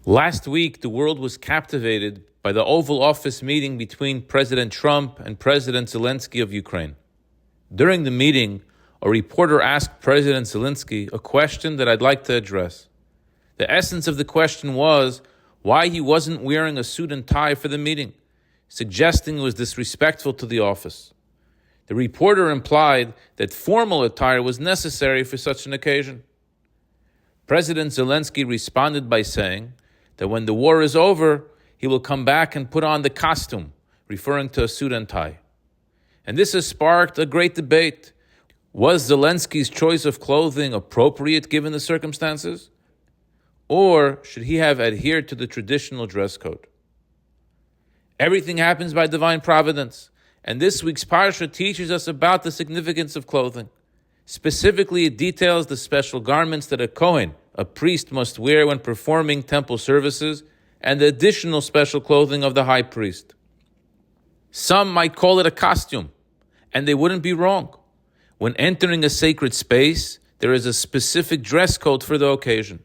Last week, the world was captivated by the Oval Office meeting between President Trump and President Zelensky of Ukraine. During the meeting, a reporter asked President Zelensky a question that I'd like to address. The essence of the question was why he wasn't wearing a suit and tie for the meeting, suggesting it was disrespectful to the office. The reporter implied that formal attire was necessary for such an occasion. President Zelensky responded by saying that when the war is over, he will come back and put on the costume, referring to a suit and tie. And this has sparked a great debate. Was Zelensky's choice of clothing appropriate given the circumstances? Or should he have adhered to the traditional dress code? Everything happens by divine providence, and this week's parsha teaches us about the significance of clothing. Specifically, it details the special garments that a Kohen, a priest, must wear when performing temple services, and the additional special clothing of the high priest. Some might call it a costume, and they wouldn't be wrong. When entering a sacred space, there is a specific dress code for the occasion.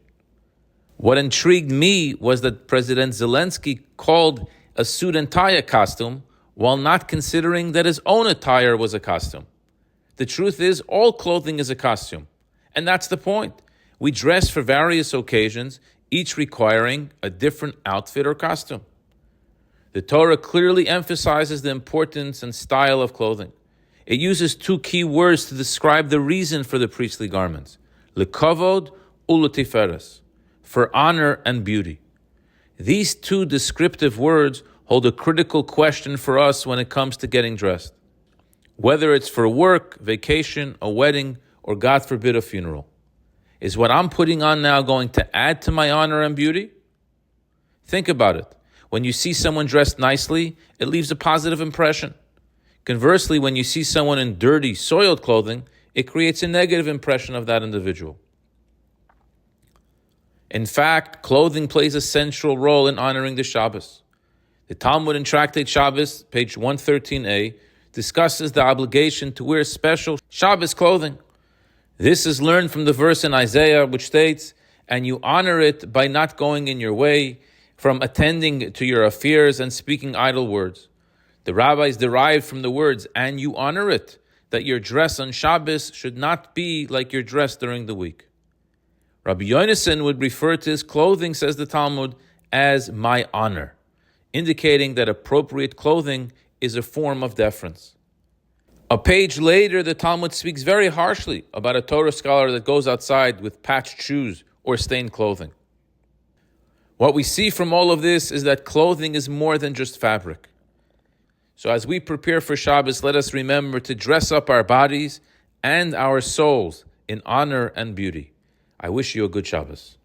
What intrigued me was that President Zelensky called a suit and tie a costume, while not considering that his own attire was a costume. The truth is, all clothing is a costume, and that's the point. We dress for various occasions, each requiring a different outfit or costume. The Torah clearly emphasizes the importance and style of clothing. It uses two key words to describe the reason for the priestly garments: lekavod uletiferes, for honor and beauty. These two descriptive words hold a critical question for us when it comes to getting dressed. Whether it's for work, vacation, a wedding, or God forbid, a funeral. Is what I'm putting on now going to add to my honor and beauty? Think about it. When you see someone dressed nicely, it leaves a positive impression. Conversely, when you see someone in dirty, soiled clothing, it creates a negative impression of that individual. In fact, clothing plays a central role in honoring the Shabbos. The Talmud in Tractate Shabbos, page 113a, discusses the obligation to wear special Shabbos clothing. This is learned from the verse in Isaiah, which states, "And you honor it by not going in your way, from attending to your affairs and speaking idle words." The rabbis derived from the words, "and you honor it," that your dress on Shabbos should not be like your dress during the week. Rabbi Yonasan would refer to his clothing, says the Talmud, as my honor, indicating that appropriate clothing is a form of deference. A page later, the Talmud speaks very harshly about a Torah scholar that goes outside with patched shoes or stained clothing. What we see from all of this is that clothing is more than just fabric. So as we prepare for Shabbos, let us remember to dress up our bodies and our souls in honor and beauty. I wish you a good Shabbos.